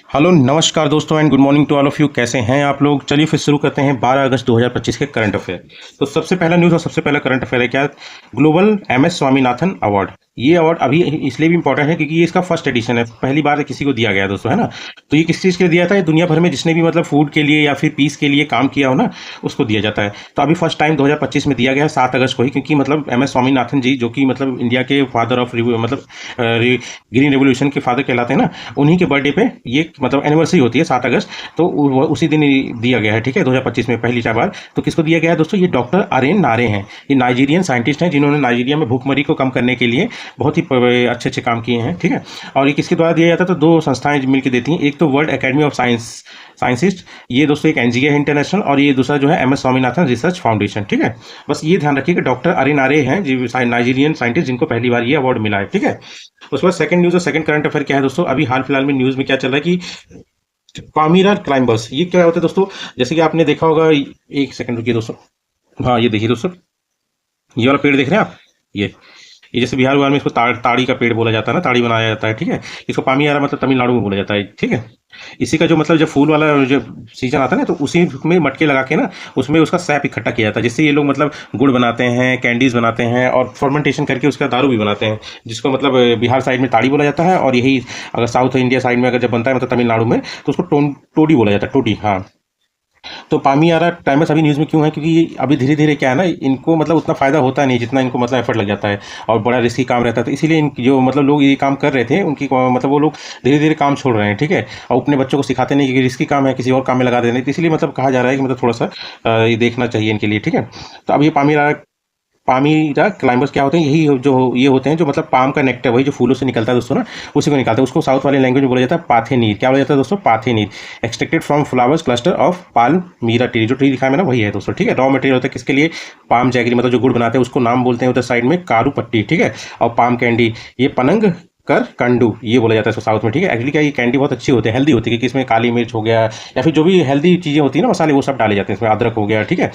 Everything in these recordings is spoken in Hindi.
हेलो नमस्कार दोस्तों and good morning to all of you. कैसे हैं आप लोग? चलिए फिर शुरू करते हैं 12 अगस्त 2025 के करंट अफेयर। तो सबसे पहला न्यूज़ और सबसे पहला करंट अफेयर है क्या? Global MS Swaminathan award. ये अवार्ड अभी इसलिए भी इंपॉर्टेंट है क्योंकि ये इसका फर्स्ट एडिशन है, पहली बार किसी को दिया गया है दोस्तों, है ना। तो ये किस चीज़ के लिए दिया था? ये दुनिया भर में जिसने भी मतलब फूड के लिए या फिर पीस के लिए काम किया हो ना, उसको दिया जाता है। तो अभी फर्स्ट टाइम 2025 में दिया गया है 7 अगस्त को ही, क्योंकि मतलब MS स्वामीनाथन जी जो कि मतलब इंडिया के फादर ऑफ मतलब ग्रीन रेवोल्यूशन के फादर कहलाते हैं ना, उन्हीं के बर्थडे पे ये मतलब एनिवर्सरी होती है 7 अगस्त। तो उसी दिन ही दिया गया है, ठीक है, 2025 में पहली बार। तो किसको दिया गया है दोस्तों? ये डॉक्टर अरेन नारे हैं। ये नाइजीरियन साइंटिस्ट हैं जिन्होंने नाइजीरिया में भूखमरी को कम करने के लिए बहुत ही अच्छे अच्छे काम किए हैं, ठीक है। और ये किसके द्वारा दिया जाता है? तो दो संस्थाएं मिलकर देती हैं। एक तो वर्ल्ड एकेडमी ऑफ साइंसिस्ट, ये दोस्तों एक NGO है इंटरनेशनल, और ये दूसरा जो है MS स्वामीनाथन रिसर्च फाउंडेशन, ठीक है। बस ये ध्यान रखिए कि डॉक्टर अरेन नारे हैं जी, नाइजीरियन साइंटिस्ट जिनको पहली बार ये अवार्ड मिला है, ठीक है। उसके बाद सेकंड न्यूज़ और सेकंड करंट अफेयर क्या है दोस्तों? अभी हाल फिलहाल में न्यूज़ में क्या चल रहा है कि पामीरा क्लाइंबर्स, ये क्या होता है दोस्तों? जैसे कि आपने देखा होगा, एक सेकंड रुकिए दोस्तों। हाँ, ये देखिए दोस्तों, ये वाला पेड़ देख रहे हैं आप? ये जैसे बिहार में इसको ताड़ी का पेड़ बोला जाता है ना, ताड़ी बनाया जाता है, ठीक है। इसको पामीयारा मतलब तमिलनाडु में बोला जाता है, ठीक है। इसी का जो मतलब जब फूल वाला जो सीजन आता है ना, तो उसी में मटके लगा के ना उसमें उसका सैप इकट्ठा किया जाता है, जिससे ये लोग मतलब गुड़ बनाते हैं, कैंडीज बनाते हैं और फर्मेंटेशन करके उसका दारू भी बनाते हैं, जिसको मतलब बिहार साइड में ताड़ी बोला जाता है। और यही अगर साउथ इंडिया साइड में अगर जब बनता है मतलब तमिलनाडु में, तो उसको टोडी बोला जाता है, टोडी, हाँ। तो पामीयारा क्लाइंबर्स अभी न्यूज़ में क्यों है? क्योंकि ये अभी धीरे धीरे क्या है ना, इनको मतलब उतना फायदा होता नहीं जितना इनको मतलब एफर्ट लग जाता है, और बड़ा रिस्की काम रहता है। तो इसीलिए जो मतलब लोग ये काम कर रहे थे उनकी मतलब वो लोग धीरे धीरे काम छोड़ रहे हैं, ठीक है। और अपने बच्चों को सिखाते नहीं कि रिस्की काम है, किसी और काम में लगा देते हैं। तो इसलिए मतलब कहा जा रहा है कि मतलब थोड़ा सा ये देखना चाहिए इनके लिए, ठीक है। तो अब ये पामीरा क्लाइंबर्स क्या होते हैं? यही जो ये होते हैं जो मतलब पाम का नेक्टर, वही जो फूलों से निकलता है दोस्तों ना, उसी को निकालते हैं। उसको साउथ वाले लैंग्वेज में बोला जाता है पाथेनीर। क्या बोला जाता है दोस्तों? Pathaneer. Extracted from flowers cluster of palmyra tree. जो ट्री दिखा है ना, वही है दोस्तों, ठीक है। रॉ मटेरियल होता है किसके लिए? पाम जैगरी, मतलब जो गुड़ बनाते हैं उसको नाम बोलते हैं उधर साइड में कारू पट्टी, ठीक है। और पाम कैंडी, ये पनंग कर कंडू, ये बोला जाता है इसको साउथ में, ठीक है। एक्चुअली क्या, ये कैंडी बहुत अच्छी होती है, हेल्दी होती है, क्योंकि इसमें काली मिर्च हो गया या फिर जो भी हेल्दी चीज़ें होती है ना, मसाले, वो सब डाले जाते हैं इसमें, अदरक हो गया, ठीक है।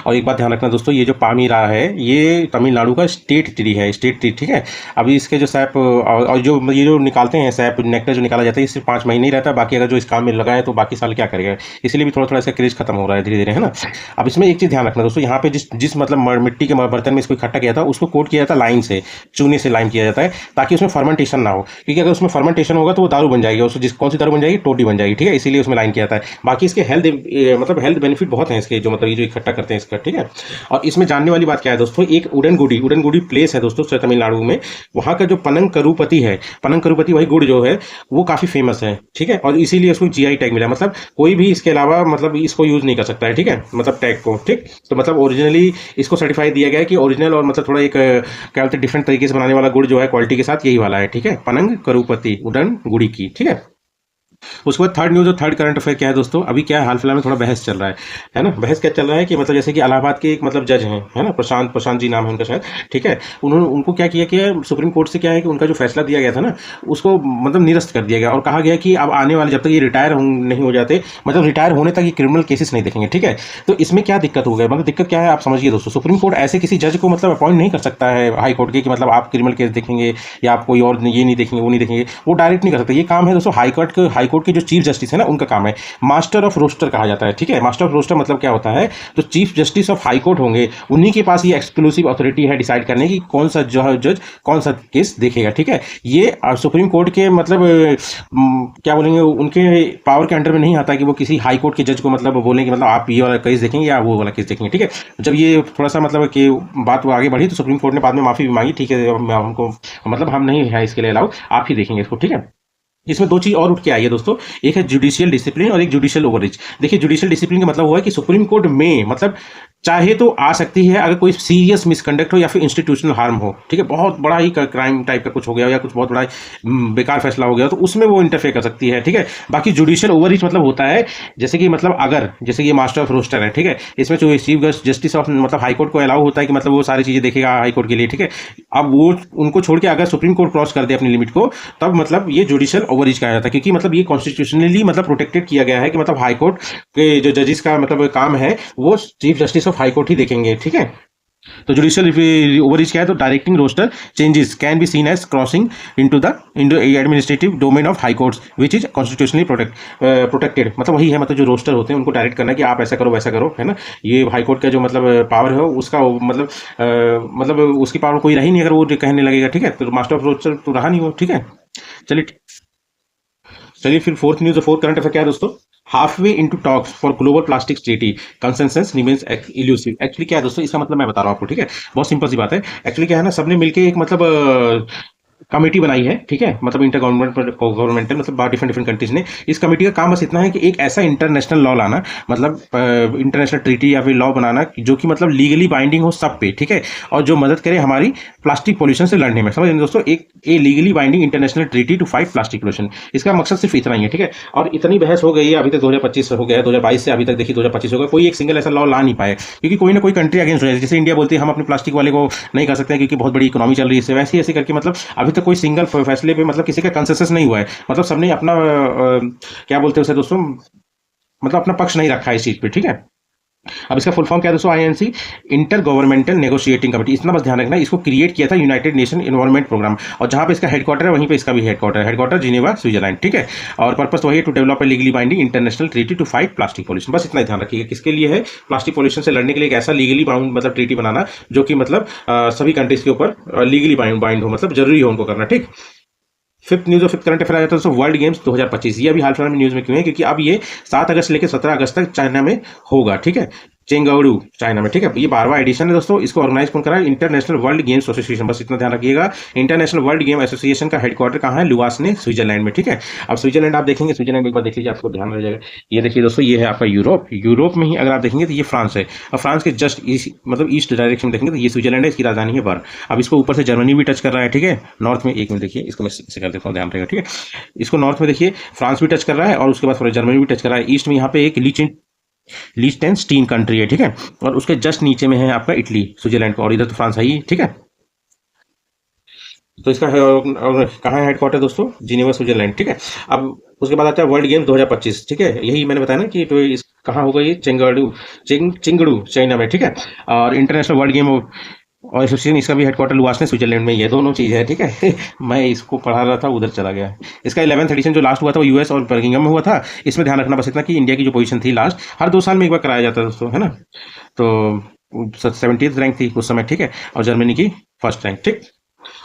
और एक बात ध्यान रखना दोस्तों, ये जो पामीरा है ये तमिलनाडु का स्टेट ट्री है, स्टेट ट्री, ठीक है। अभी इसके जो सैप और जो ये जो निकालते हैं सैप, नेक्टर जो निकाला जाता है, ये सिर्फ 5 महीने ही रहता है। बाकी अगर जो इस काम में लगा है तो बाकी साल क्या करेगा, इसीलिए भी थोड़ा थोड़ा इसका क्रेज खत्म हो रहा है धीरे धीरे, है ना। अब इसमें एक चीज़ ध्यान रखना दोस्तों, यहाँ पे जिस जिस मतलब मिट्टी के बर्तन में इसको इकट्ठा किया था, उसको कोट किया जाता है लाइन से, चूने से लाइन किया जाता है, ताकि उसमें फर्मेंटेशन ना हो। क्योंकि अगर उसमें फर्मेंटेशन होगा तो वो दारू बन जाएगी, उसको कौन सी दारू बन जाएगी? टोटी बन जाएगी, ठीक है। इसीलिए उसमें लाइन किया जाता है। बाकी इसके मतलब हेल्थ बेनिफिट बहुत हैं इसके, जो मतलब ये जो इकट्ठा करते हैं इसका, ठीक है। और इसमें जानने वाली बात क्या है दोस्तों, एक उडनगुडी प्लेस है दोस्तों तमिलनाडु में। वहाँ का जो पनंग करूपति है, पनंग करूपति वही गुड़ जो है, वो काफ़ी फेमस है, ठीक है। और इसीलिए उसको GI टैग मिला, मतलब कोई भी इसके अलावा मतलब इसको यूज़ नहीं कर सकता है, ठीक है, मतलब टैग को, ठीक। तो मतलब ओरिजिनली इसको सर्टिफाई दिया गया है कि ओरिजिनल और मतलब थोड़ा एक क्या बोलते हैं डिफरेंट तरीके से बनाने वाला गुड़ जो है क्वालिटी के साथ, यही वाला है, ठीक है, पनंग करूपति उडनगुडी की, ठीक है। उसके बाद थर्ड न्यूज़ और थर्ड करंट अफेयर क्या है दोस्तों? अभी क्या है, हाल फिलहाल में थोड़ा बहस चल रहा है ना। बहस क्या चल रहा है कि मतलब जैसे कि इलाहाबाद के एक मतलब जज हैं, है ना, प्रशांत जी नाम है उनका शायद, ठीक है। उन्होंने उनको क्या किया कि सुप्रीम कोर्ट से क्या है कि उनका जो फैसला दिया गया था ना, उसको मतलब निरस्त कर दिया गया, और कहा गया कि अब आने वाले जब तक ये रिटायर नहीं हो जाते, मतलब रिटायर होने तक ये क्रिमिनल केसेस नहीं देखेंगे, ठीक है। तो इसमें क्या दिक्कत हो गया, मतलब दिक्कत क्या है आप समझिए दोस्तों। सुप्रीम कोर्ट ऐसे किसी जज को मतलब अपॉइंट नहीं कर सकता है हाई कोर्ट के, कि मतलब आप क्रिमिनल केस देखेंगे या आप कोई और ये नहीं देखेंगे, वो नहीं देखेंगे, वो डायरेक्ट नहीं कर सकते। ये काम है दोस्तों हाई कोर्ट के जो चीफ जस्टिस है ना, उनका काम है। मास्टर ऑफ रोस्टर कहा जाता है, ठीक है। मास्टर ऑफ रोस्टर मतलब क्या होता है? तो chief justice of high court होंगे, उन्हीं के पास ये एक्सक्लूसिव अथॉरिटी है डिसाइड करने की कौन सा जज कौन सा केस देखेगा, ठीक है। ये सुप्रीम कोर्ट के मतलब क्या बोलेंगे, उनके पावर के अंडर में नहीं आता कि वो किसी हाई कोर्ट के जज को मतलब बोलेंगे कि मतलब आप ये वाला केस देखेंगे या वो वाला केस देखेंगे, ठीक है। जब ये थोड़ा सा मतलब कि बात वो आगे बढ़ी, तो सुप्रीम कोर्ट ने बाद में माफी भी मांगी, ठीक है, हमको मतलब हम नहीं है इसके लिए अलाउ, आप ही देखेंगे इसको, ठीक है। इसमें दो चीज और उठ के आई है दोस्तों, एक है जुडिशियल डिसिप्लिन और एक जुडिशियल ओवररीच। देखिए, जुडिशियल डिसिप्लिन का मतलब हुआ है कि सुप्रीम कोर्ट में मतलब चाहे तो आ सकती है अगर कोई सीरियस मिसकंडक्ट हो या फिर इंस्टीट्यूशनल हार्म हो, ठीक है, बहुत बड़ा ही क्राइम टाइप का कुछ हो गया या कुछ बहुत बड़ा बेकार फैसला हो गया, तो उसमें वो इंटरफेयर कर सकती है, ठीक है। बाकी जुडिशियल ओवररीच मतलब होता है जैसे कि मतलब अगर जैसे ये मास्टर ऑफ रोस्टर है, ठीक है, इसमें जो चीफ जस्टिस ऑफ मतलब हाई कोर्ट को अलाउ होता है कि मतलब वो सारी चीजें देखेगा हाई कोर्ट के लिए, ठीक है। अब वो उनको छोड़ के अगर सुप्रीम कोर्ट क्रॉस कर दे अपनी लिमिट को, तब मतलब ये जुडिशियल ओवररीच कहा जाता है, क्योंकि मतलब ये कॉन्स्टिट्यूशनली मतलब प्रोटेक्टेड किया गया है कि मतलब हाई कोर्ट के जो जजेस का मतलब काम है वो chief justice of high court ही देखेंगे, ठीक है। तो जुडिशियल ओवररीच क्या है, तो directing roster changes can be seen as crossing into administrative domain of high courts which is constitutionally protected. मतलब वही है, मतलब जो रोस्टर होते हैं उनको डायरेक्ट करना कि आप ऐसा करो वैसा करो, है ना। ये हाई कोर्ट का जो मतलब पावर है उसका मतलब उसकी पावर कोई रही नहीं अगर वो कहने लगेगा, ठीक है। तो मास्टर ऑफ रोस्टर तो रहा नहीं वो, ठीक है। चलिए चलिए फिर fourth news, fourth current affair क्या है दोस्तों, halfway into talks for global plastics treaty consensus remains elusive. Actually क्या है दोस्तों, इसका मतलब मैं बता रहा हूँ आपको, ठीक है। बहुत सिंपल सी बात है। एक्चुअली क्या है ना, सबने मिलके एक मतलब कमेटी बनाई है, ठीक है। मतलब इंटर गवर्नमेंटल मतलब डिफरेंट डिफरेंट कंट्रीज ने। इस कमेटी का काम बस इतना है कि एक ऐसा इंटरनेशनल लॉ लाना, मतलब इंटरनेशनल ट्रीटी या फिर लॉ बनाना जो कि मतलब लीगली बाइंडिंग हो सब पे, ठीक है। और जो मदद करे हमारी प्लास्टिक पोल्यूशन से लड़ने में, समझ रहे हैं दोस्तों, एक a legally binding international treaty to fight plastic pollution. इसका मकसद सिर्फ इतना ही है, ठीक है। और इतनी बहस हो गई है अभी तक, 2025 हो गया, 2022 से अभी तक देखिए 2025 हो गया, कोई एक सिंगल ऐसा लॉ ला नहीं पाए, क्योंकि कोई ना कोई कंट्री अगेंस्ट हो जाए। जैसे इंडिया बोलती है हम अपने प्लास्टिक वाले को नहीं कर सकते हैं क्योंकि बहुत बड़ी इकोनॉमी चल रही है, वैसे ही ऐसे करके मतलब अभी तक कोई सिंगल फैसले पे मतलब किसी का कंसेंसस नहीं हुआ है। मतलब सबने अपना क्या बोलते हैं उसे दोस्तों, मतलब अपना पक्ष नहीं रखा है इस चीज पे, ठीक है। अब इसका फुल फॉर्म क्या है दोस्तों, INC, inter governmental negotiating committee. इतना बस ध्यान रखना, इसको क्रिएट किया था यूनाइटेड नेशन एनवायरमेंट प्रोग्राम, और जहां पे इसका हेडक्वार्टर है वहीं पे इसका भी हेडक्वार्टर जिनेवा स्विट्जरलैंड, ठीक है। और पर्पस वही है to develop a legally binding international treaty to fight plastic pollution. बस इतना ध्यान रखिएगा, किसके लिए है, प्लास्टिक पॉल्यूशन से लड़ने के लिए एक ऐसा लीगली बाउंड मतलब ट्रीटी बनाना जो कि मतलब सभी कंट्रीज के ऊपर लीगली बाइंड हो, मतलब जरूरी हो उनको करना, ठीक। फिफ्थ न्यूज और फिफ्थ करंट अफेयर आ जाता है दोस्तों, वर्ल्ड गेम्स 2025। ये अभी हाल फिलहाल में न्यूज में क्यों है, क्योंकि अब ये 7 अगस्त से लेकर 17 अगस्त तक चाइना में होगा, ठीक है। चेंगडू चाइना में, ठीक है। ये 12वां एडिशन है दोस्तों। इसको ऑर्गेनाइज कौन कर रहा है, इंटरनेशनल वर्ल्ड गेम्स एसोसिएशन। बस इतना ध्यान रखिएगा, इंटरनेशनल वर्ल्ड गेम एसोसिएशन का हेडक्वार्टर कहाँ है, लुआसने स्विट्जरलैंड में, ठीक है। अब स्विट्जरलैंड आप देखेंगे, स्विट्जरलैंड एक बार देख लीजिए, आपको ध्यान रह जाएगा। ये देखिए दोस्तों, ये है आपका यूरोप, यूरोप में ही अगर आप देखेंगे तो ये फ्रांस है, और फ्रांस के जस्ट मतलब ईस्ट डायरेक्शन में देखेंगे तो ये स्विट्जरलैंड है, इसकी राजधानी है बर्न। अब इसको ऊपर से जर्मनी भी टच कर रहा है, ठीक है। नॉर्थ में, एक मिनट देखिए, इसको मैं से कर देता हूँ, ध्यान रहेगा, ठीक है। इसको नॉर्थ में देखिए फ्रांस भी टच कर रहा है, और उसके बाद थोड़ा जर्मनी भी टच कर रहा है। ईस्ट में यहाँ पे एक लीचटेनस्टीन कंट्री है, ठीक है। और उसके जस्ट नीचे में है आपका इटली, स्विट्जरलैंड का, और इधर तो फ्रांस है ही, ठीक है। तो इसका है और कहाँ है हेडक्वार्टर दोस्तों, जिनेवा स्विट्जरलैंड, ठीक है। अब उसके बाद आता है वर्ल्ड गेम 2025, ठीक है। यही मैंने बताया ना कि तो इस कहाँ होगा ये, चिंगड़ू चाइना में, ठीक है। और इंटरनेशनल वर्ल्ड गेम और एसोसिएशन, इसका भी हेडक्वार्टर लुआसने स्विट्जरलैंड में, ये दोनों चीज़ है, ठीक है। मैं इसको पढ़ा रहा था, उधर चला गया। इसका 11th एडिशन जो लास्ट हुआ था वो यूएस और बर्मिंघम में हुआ था। इसमें ध्यान रखना बस इतना कि इंडिया की जो पोजीशन थी लास्ट, हर 2 साल में एक बार कराया जाता है दोस्तों, है ना। तो 70th रैंक थी उस समय, ठीक है। और जर्मनी की फर्स्ट रैंक, ठीक।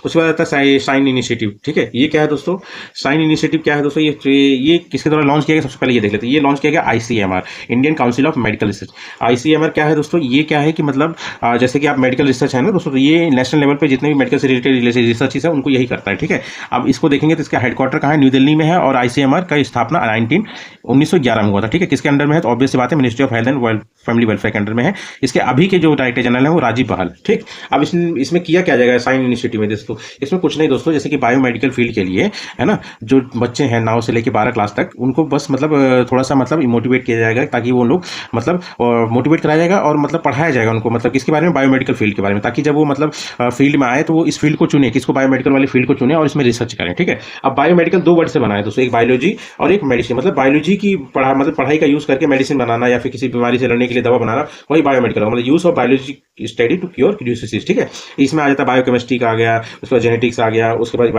उसके बाद आता है साइन इनिशिएटिव, ठीक है। ये क्या है दोस्तों, साइन इनिशिएटिव क्या है दोस्तों, ये किसके द्वारा लॉन्च किया गया, सबसे पहले ये देख लेते हैं। ये लॉन्च किया गया ICMR, Indian council of medical research. ICMR क्या है दोस्तों, ये क्या है कि मतलब जैसे कि आप मेडिकल रिसर्च है ना दोस्तों, तो ये नेशनल लेवल पे जितने भी मेडिकल से रिलेटेड रिसर्च है उनको यही करता है, ठीक है। अब इसको देखेंगे तो इसका हेडक्वार्टर कहाँ है, न्यू दिल्ली में है, और आईसीएमआर का स्थापना 1911 में हुआ था, ठीक है। किसके अंडर में है, तो ऑब्वियस सी बात है, ministry of health and family welfare के अंडर में है। इसके अभी के जो डायरेक्टर जनरल है वो राजीव बहाल, ठीक। अब इसमें किया क्या जाएगा साइन इनिशिएटिव में दोस्तों, इसमें कुछ नहीं दोस्तों, जैसे कि बायोमेडिकल फील्ड के लिए, है ना, जो बच्चे हैं 9 से लेकर 12 क्लास तक, उनको बस मतलब थोड़ा सा मतलब मोटिवेट किया जाएगा, ताकि वो लोग मतलब मोटिवेट कराया जाएगा और मतलब पढ़ाया जाएगा उनको, मतलब किसके बारे में, बायोमेडिकल फील्ड के बारे में, ताकि जब वो मतलब फील्ड में आए तो वो इस फील्ड को चुने, किसको, बायोमेडिकल वाली फील्ड को चुने और इसमें रिसर्च करें, ठीक है। अब बायोमेडिकल 2 वर्ड से बना है दोस्तों, एक बायोलॉजी और एक मेडिसिन। मतलब बायोलॉजी की पढ़ाई का यूज करके मेडिसिन बनाना या फिर किसी बीमारी से लड़ने के लिए दवा बनाना, वही बायोमेडिकल, मतलब use of biology study to cure disease, ठीक है। इसमें आ जाता है बायोकेमिस्ट्री का आ गया, उसके बाद जेनेटिक्स आ गया, उसके बाद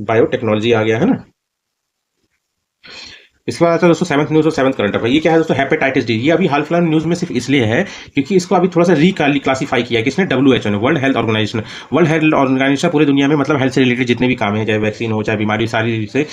बायोटेक्नोलॉजी आ गया, है ना। इसके बाद आता है दोस्तों 7th न्यूज और 7th करंट अफेयर। ये क्या है दोस्तों, हेपेटाइटिस डी। ये अभी हाल फिलहाल न्यूज में सिर्फ इसलिए है क्योंकि इसको अभी थोड़ा सा रिक्लासीफाई किया है किसने, डब्ल्यूएचओ ने, world health organisation. World health organisation पूरे दुनिया में मतलब हेल्थ से रिलेटेड जितने भी काम है, चाहे वैक्सीन हो चाहे बीमारी, सारी से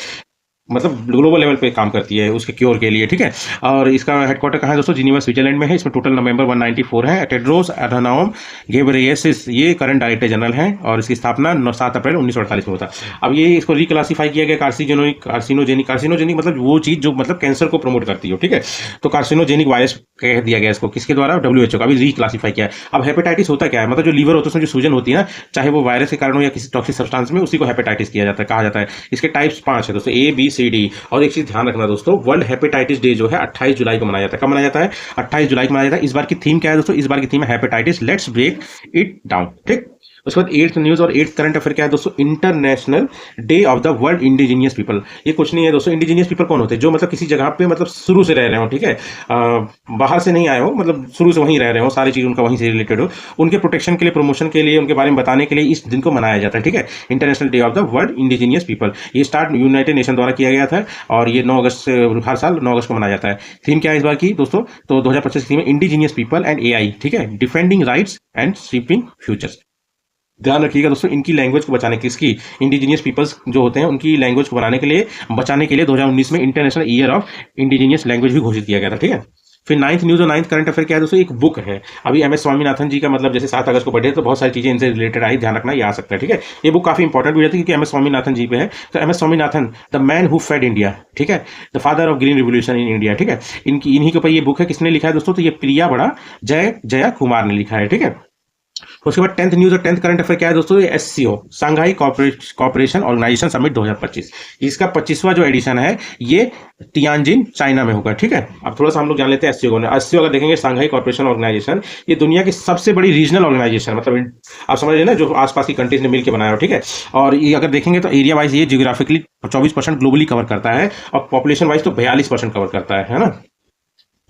मतलब ग्लोबल लेवल पे काम करती है उसके क्योर के लिए, ठीक है। और इसका हेडक्वार्टर कहाँ है दोस्तों, जिनेवा स्विट्जरलैंड में है। इसमें टोटल मेंबर 194 है। टेड्रोस अधानोम घेब्रेयेसस ये करंट डायरेक्टर जनरल हैं, और इसकी स्थापना 7 अप्रैल 1948 में होता। अब ये इसको रिक्लासीफाई किया गया कार्सिनोजेनिक मतलब वो चीज़ जो मतलब कैंसर को प्रमोट करती हो, ठीक है। तो कार्सिनोजेनिक वायरस कह दिया गया इसको, किसके द्वारा, डब्ल्यूएचओ का। अभी रिक्लासीफाई किया है। अब हेपेटाइटिस होता क्या है, मतलब जो लीवर होता है उसमें जो सूजन होती है ना, चाहे वो वायरस के कारण हो या किसी टॉक्सिक सब्सटेंस में, उसी को हेपेटाइटिस किया जाता है, कहा जाता है। इसके टाइप्स 5 है दोस्तों, ABCD। और एक चीज ध्यान रखना दोस्तों, वर्ल्ड हेपेटाइटिस डे जो है 28 जुलाई को मनाया जाता है। कब मनाया जाता है, 28 जुलाई को मनाया जाता है। इस बार की थीम क्या है दोस्तों, इस बार की थीम है hepatitis let's break it down, ठीक। उसके बाद एट्थ न्यूज़ और एट्थ करंट अफेयर क्या है दोस्तों, international day of the world indigenous people. ये कुछ नहीं है दोस्तों, इंडिजीनियस पीपल कौन होते हैं, जो मतलब किसी जगह पे मतलब शुरू से रह रहे हो, ठीक है, बाहर से नहीं आए हो, मतलब शुरू से वहीं रह रहे हो, सारी चीज़ उनका वहीं से रिलेटेड हो, उनके प्रोटेक्शन के लिए, प्रमोशन के लिए, उनके बारे में बताने के लिए इस दिन को मनाया जाता है, ठीक है, international day of the world indigenous people. ये स्टार्ट यूनाइटेड नेशन द्वारा किया गया था और ये 9 अगस्त से हर साल 9 अगस्त को मनाया जाता है। थीम क्या है इस बार की दोस्तों, तो 2025 की थीम है इंडिजीनियस पीपल एंड एआई, ठीक है, defending rights and shaping futures. ध्यान रखिएगा दोस्तों, इनकी लैंग्वेज को बचाने के, इसकी इंडिजीनियस पीपल्स जो होते हैं उनकी लैंग्वेज को बनाने के लिए, बचाने के लिए 2019 में international year of indigenous language भी घोषित किया गया था, ठीक है। फिर नाइन्थ न्यूज़ और नाइन्थ करंट अफेयर क्या है दोस्तों, एक बुक है। अभी एम एस स्वामीनाथन जी का मतलब जैसे 7 अगस्त को बर्थडे है, तो बहुत सारी चीज़ें इनसे रिलेटेड आई, ध्यान रखना, ये आ सकता है, ठीक है। ये बुक काफी इंपॉर्टेंट भी रहती है क्योंकि एम एस स्वामीनाथन जी पे है। तो M S Swaminathan, the man who fed India, ठीक है, the father of green revolution in India, ठीक है, इन्हीं के ऊपर ये बुक है। किसने लिखा है दोस्तों, तो ये प्रिया बड़ा जया कुमार ने लिखा है, ठीक है। उसके बाद टेंथ न्यूज और टेंथ करंट अफेयर क्या है दोस्तों, ये SCO, Shanghai cooperation organisation summit 2025, इसका 25वां जो एडिशन है ये तियानजिन चाइना में होगा, ठीक है। अब थोड़ा सा हम लोग जान लेते हैं एससीओ ने। एससीओ अगर देखेंगे, सांघाई कॉपरेशन ऑर्गेनाइजेशन, ये दुनिया की सबसे बड़ी रीजनल ऑर्गेनाइजेशन, मतलब आप समझ रहे ना, जो आसपास की कंट्रीज ने मिलकर बनाया हो, ठीक है। और ये अगर देखेंगे तो एरिया वाइज ये जियोग्राफिकली 24% ग्लोबली कवर करता है और पॉपुलेशन वाइज तो 42% कवर करता है ना।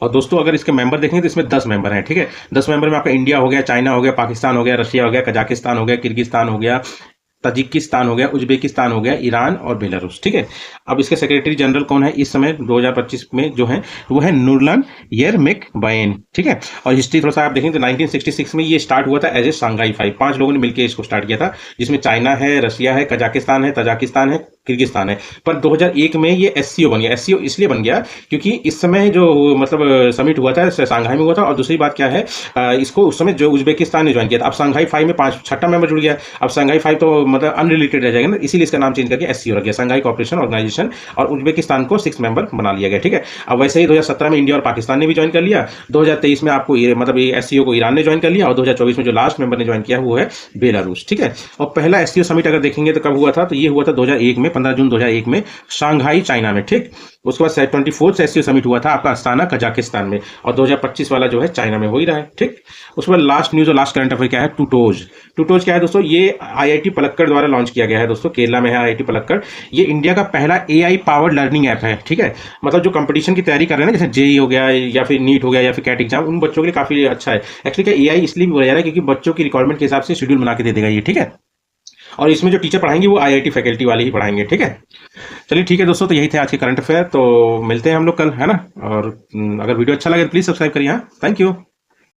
और दोस्तों अगर इसके मेंबर देखेंगे तो इसमें 10 मेंबर हैं, ठीक है। 10 मेंबर में आपका इंडिया हो गया, चाइना हो गया, पाकिस्तान हो गया, रशिया हो गया, कजाकिस्तान हो गया, किर्गिस्तान हो गया, तजिकिस्तान हो गया, उज्बेकिस्तान हो गया, ईरान और बेलारूस, ठीक है। अब इसके सेक्रेटरी जनरल कौन है इस समय 2025 में जो है, वो है नूरलान येरमेकबायेन, ठीक है। और हिस्ट्री थोड़ा सा आप देखें तो 1966 में ये स्टार्ट हुआ था एज ए सांघाई 5, 5 लोगों ने मिलकर इसको स्टार्ट किया था, जिसमें चाइना है, रशिया है, कजाकिस्तान है, तजाकिस्तान है, किर्गिस्तान है। पर 2001 में ये एससीओ बन गया। एससीओ इसलिए बन गया क्योंकि इस समय जो मतलब समिट हुआ था सांघाई में हुआ था, और दूसरी बात क्या है, इसको उस समय जो उज्बेकिस्तान ने ज्वाइन किया था। अब सांघाई 5 में 6ठा मेंबर जुड़ गया, अब सांघाई 5 तो मतलब अनरिलेटेड रह जाएगा ना, इसीलिए इसका नाम चेंज करके एससीओ रख गया, सांघाई कॉपरेशन ऑर्गेनाइजेशन, और उज्बेकिस्तान को 6 मेंबर बना लिया गया, ठीक है। अब वैसे ही 2017 में इंडिया और पाकिस्तान ने भी ज्वाइन कर लिया, 2023 में आपको ये मतलब ये एससीओ को ईरान ने ज्वाइन कर लिया, और 2024 में जो लास्ट मेंबर ने ज्वाइन किया वो है बेलारूस, ठीक है। और पहला एससीओ समिट अगर देखेंगे तो कब हुआ था, तो ये हुआ था 2001 में, 15 जून 2001 में शांघाई चाइना में, ठीक। उसके बाद 24th एससीओ समिट हुआ था आपका अस्ताना कजाकिस्तान में, और 2025 वाला जो है चाइना में हो ही रहा है, ठीक। उसके बाद लास्ट न्यूज और लास्ट करंट अफेयर क्या है, टूटोज। टूटोज क्या है दोस्तों, ये आईआईटी पलक्कड़ द्वारा लॉन्च किया गया है दोस्तों, केरला में है आईआईटी पलक्कड़। ये इंडिया का पहला एआई पावर्ड लर्निंग ऐप है, ठीक है। मतलब जो कंपटीशन की तैयारी कर रहे हैं ना, जैसे जेई हो गया या फिर नीट हो गया या फिर कैट एग्जाम, उन बच्चों के लिए काफी अच्छा है। एक्चुअली क्या एआई इसलिए भी बोला जा रहा है क्योंकि बच्चों की रिक्वायरमेंट के हिसाब से शेड्यूल बना के दे देगा ये, ठीक है। और इसमें जो टीचर पढ़ाएंगे वो आईआईटी फैकल्टी वाले ही पढ़ाएंगे, ठीक है। चलिए ठीक है दोस्तों, तो यही थे आज के करंट अफेयर, तो मिलते हैं हम लोग कल, है ना। और अगर वीडियो अच्छा लगे तो प्लीज सब्सक्राइब करिए, हाँ, थैंक यू।